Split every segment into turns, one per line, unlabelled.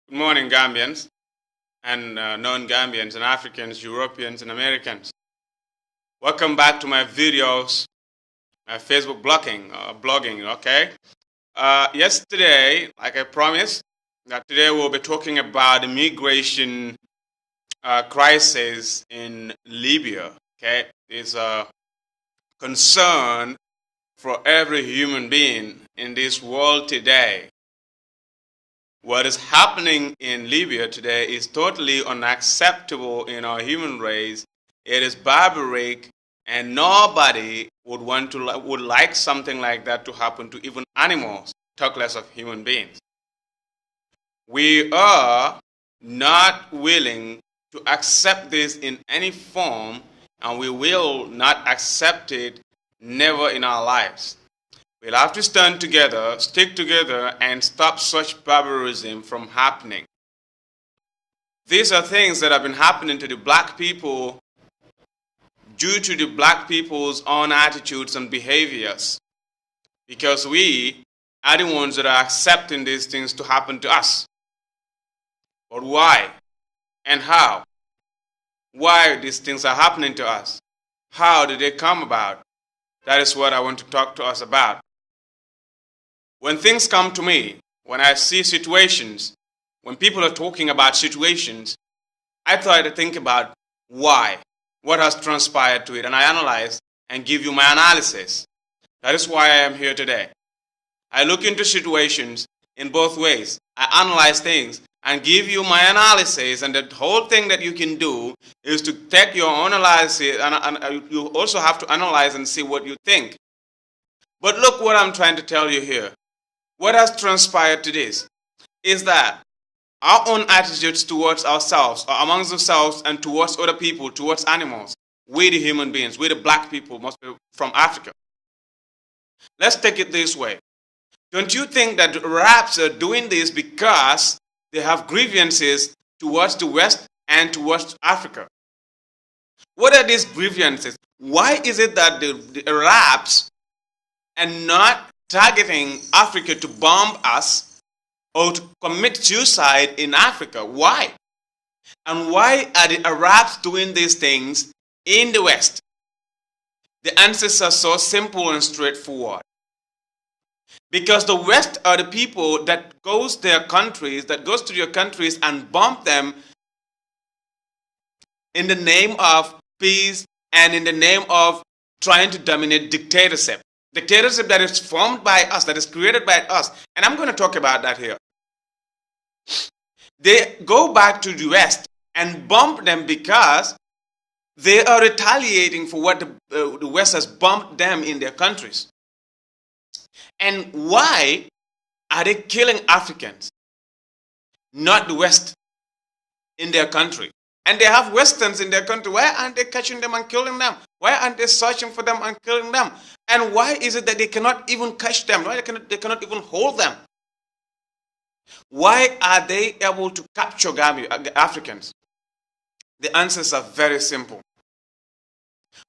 Good morning, Gambians and non-Gambians and Africans, Europeans and Americans. Welcome back to my videos, my Facebook blogging, okay? Yesterday, like I promised, that today we'll be talking about the migration crisis in Libya, okay? It's a concern for every human being in this world today. What is happening in Libya today is totally unacceptable in our human race. It is barbaric, and nobody would like something like that to happen to even animals, talk less of human beings. We are not willing to accept this in any form, and we will not accept it never in our lives. We'll have to stand together, stick together, and stop such barbarism from happening. These are things that have been happening to the black people due to the black people's own attitudes and behaviors. Because we are the ones that are accepting these things to happen to us. But why and how? Why these things are happening to us? How did they come about? That is what I want to talk to us about. When things come to me, when I see situations, when people are talking about situations, I try to think about why, what has transpired to it, and I analyze and give you my analysis. That is why I am here today. I look into situations in both ways. I analyze things and give you my analysis, and the whole thing that you can do is to take your own analysis, and you also have to analyze and see what you think. But look what I'm trying to tell you here. What has transpired to this is that our own attitudes towards ourselves, or amongst ourselves and towards other people, towards animals, we the human beings, we the black people, must be from Africa. Let's take it this way. Don't you think that the Arabs are doing this because they have grievances towards the West and towards Africa? What are these grievances? Why is it that the Arabs are not targeting Africa to bomb us or to commit suicide in Africa? Why? And why are the Arabs doing these things in the West? The answers are so simple and straightforward. Because the West are the people that goes to their countries and bomb them in the name of peace and in the name of trying to dominate dictatorship. Dictatorship that is formed by us, that is created by us. And I'm going to talk about that here. They go back to the West and bomb them because they are retaliating for what the West has bombed them in their countries. And why are they killing Africans, not the West, in their country? And they have Westerns in their country. Why aren't they catching them and killing them? Why aren't they searching for them and killing them? And why is it that they cannot even catch them? Why they cannot even hold them? Why are they able to capture Africans? The answers are very simple.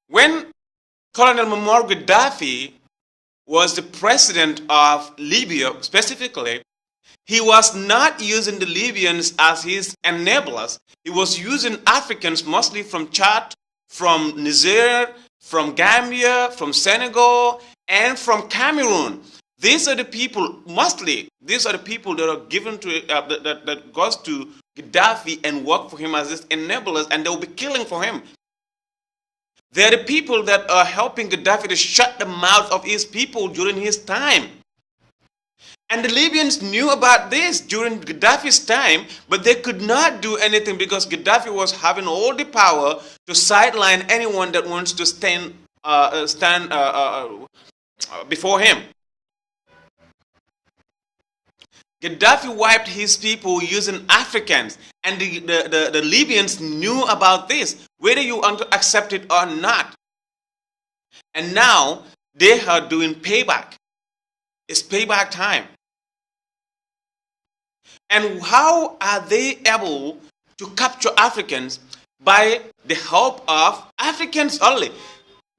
When Colonel Muammar Gaddafi was the president of Libya specifically, he was not using the Libyans as his enablers. He was using Africans mostly from Chad, from Niger, from Gambia, from Senegal, and from Cameroon. These are the people, these are the people that are given to, that goes to Gaddafi and work for him as his enablers, and they will be killing for him. They're the people that are helping Gaddafi to shut the mouth of his people during his time. And the Libyans knew about this during Gaddafi's time, but they could not do anything because Gaddafi was having all the power to sideline anyone that wants to stand before him. Gaddafi wiped his people using Africans, and the Libyans knew about this, whether you want to accept it or not. And now they are doing payback. It's payback time. And how are they able to capture Africans? By the help of Africans only.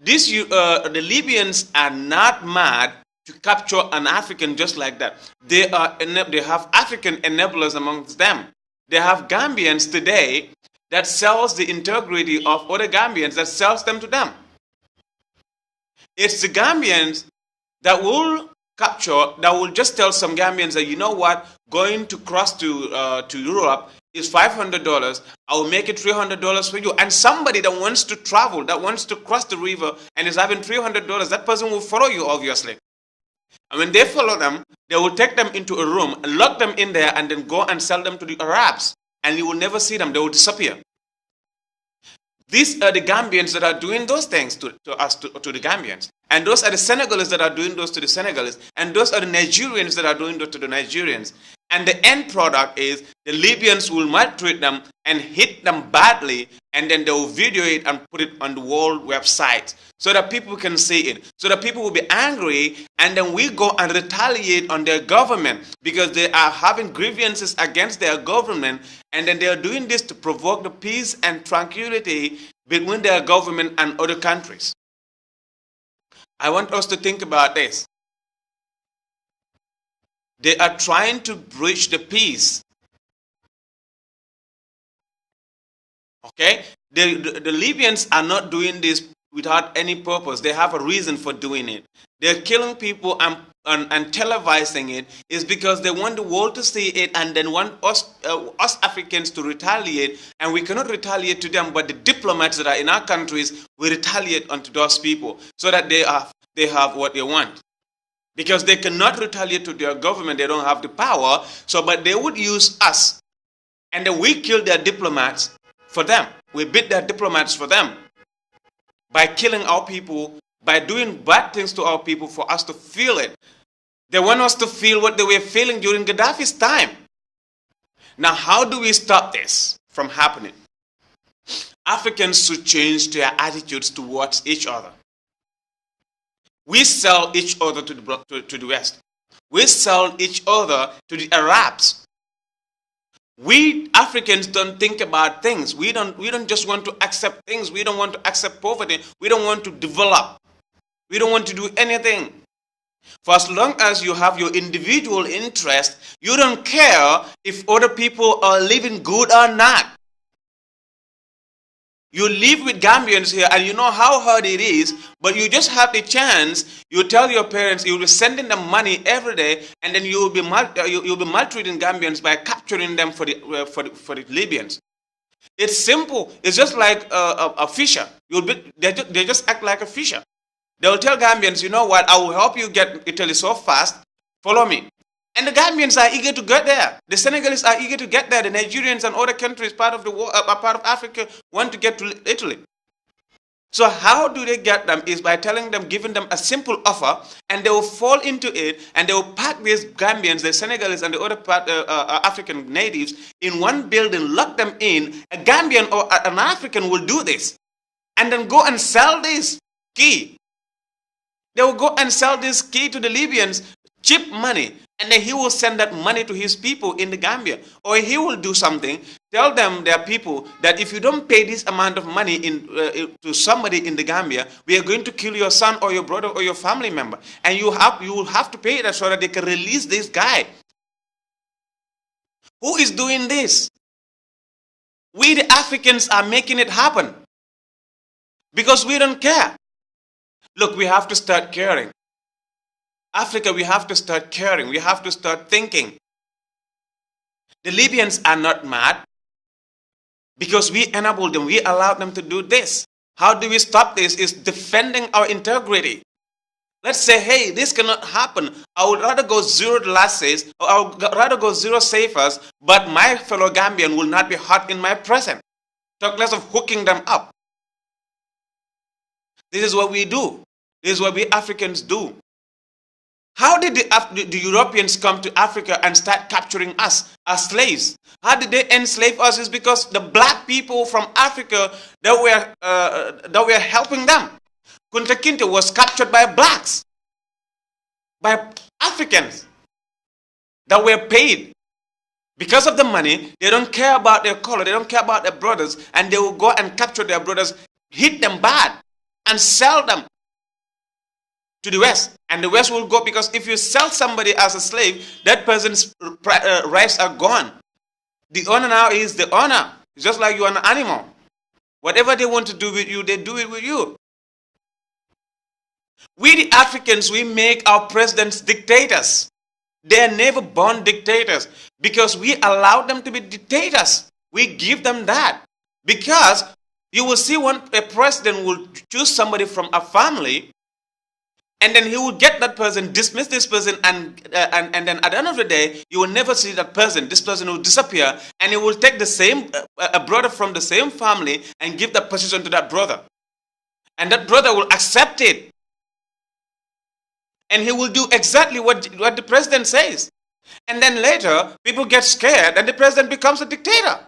The Libyans are not mad to capture an African just like that. They have African enablers amongst them. They have Gambians today that sells the integrity of other Gambians, that sells them to them. It's the Gambians that will capture, that will just tell some Gambians that, you know what, going to cross to Europe is $500. I will make it $300 for you. And somebody that wants to travel, that wants to cross the river and is having $300, that person will follow you, obviously. And when they follow them, they will take them into a room, lock them in there, and then go and sell them to the Arabs. And you will never see them. They will disappear. These are the Gambians that are doing those things to the Gambians. And those are the Senegalese that are doing those to the Senegalese. And those are the Nigerians that are doing those to the Nigerians. And the end product is the Libyans will maltreat them and hit them badly, and then they will video it and put it on the world website so that people can see it, so that people will be angry, and then we go and retaliate on their government because they are having grievances against their government, and then they are doing this to provoke the peace and tranquility between their government and other countries. I want us to think about this. They are trying to breach the peace. Okay? The Libyans are not doing this without any purpose. They have a reason for doing it. They're killing people and televising it is because they want the world to see it and then want us Africans to retaliate, and we cannot retaliate to them, but the diplomats that are in our countries will retaliate onto those people so that they have what they want. Because they cannot retaliate to their government, they don't have the power, but they would use us. And then we kill their diplomats for them. We beat their diplomats for them. By killing our people, by doing bad things to our people for us to feel it. They want us to feel what they were feeling during Gaddafi's time. Now, how do we stop this from happening? Africans should change their attitudes towards each other. We sell each other to the West. We sell each other to the Arabs. We Africans don't think about things. We don't just want to accept things. We don't want to accept poverty. We don't want to develop. We don't want to do anything. For as long as you have your individual interest, you don't care if other people are living good or not. You live with Gambians here and you know how hard it is, but you just have the chance. You tell your parents you'll be sending them money every day, and then you'll be maltreating Gambians by capturing them for the Libyans. It's simple. It's just like a fisher. They just act like a fisher. They'll tell Gambians, you know what, I will help you get Italy so fast, follow me. And the Gambians are eager to get there. The Senegalese are eager to get there. The Nigerians and other countries, part of Africa, want to get to Italy. So how do they get them? Is by telling them, giving them a simple offer, and they will fall into it, and they will pack these Gambians, the Senegalese, and the other African natives in one building, lock them in. A Gambian or an African will do this, and then go and sell this key. They will go and sell this key to the Libyans, cheap money. And then he will send that money to his people in the Gambia. Or he will do something, tell them, their people, that if you don't pay this amount of money to somebody in the Gambia, we are going to kill your son or your brother or your family member. And you will have to pay that so that they can release this guy. Who is doing this? We the Africans are making it happen. Because we don't care. Look, we have to start caring. Africa, we have to start caring. We have to start thinking. The Libyans are not mad because we enabled them. We allowed them to do this. How do we stop this? Is defending our integrity. Let's say, hey, this cannot happen. I would rather go zero losses, or I would rather go zero safers, but my fellow Gambian will not be hurt in my presence. Talk less of hooking them up. This is what we do. This is what we Africans do. How did the Europeans come to Africa and start capturing us as slaves? How did they enslave us? Is because the black people from Africa that were helping them. Kunta Kinte was captured by blacks, by Africans that were paid. Because of the money, they don't care about their color, they don't care about their brothers, and they will go and capture their brothers, hit them bad, and sell them. to the West. And the West will go, because if you sell somebody as a slave, that person's rights are gone. The owner now is the owner. It's just like you are an animal. Whatever they want to do with you, they do it with you. We the Africans, we make our presidents dictators. They are never born dictators because we allow them to be dictators. We give them that. Because you will see when a president will choose somebody from a family, and then he will get that person, dismiss this person, and then at the end of the day, you will never see that person. This person will disappear, and he will take the same a brother from the same family and give that position to that brother, and that brother will accept it, and he will do exactly what the president says, and then later people get scared, and the president becomes a dictator.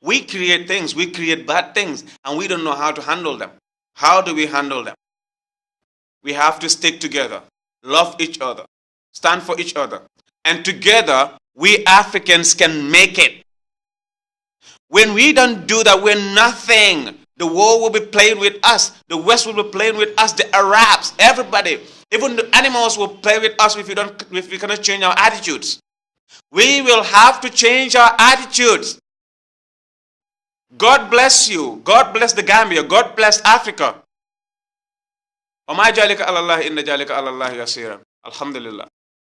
We create things, we create bad things, and we don't know how to handle them. How do we handle them? We have to stick together, love each other, stand for each other. And together, we Africans can make it. When we don't do that, we're nothing. The world will be playing with us. The West will be playing with us. The Arabs, everybody. Even the animals will play with us if we cannot change our attitudes. We will have to change our attitudes. God bless you. God bless the Gambia. God bless Africa. وما جالك على الله إن جالك على الله يسيرا. الحمد لله.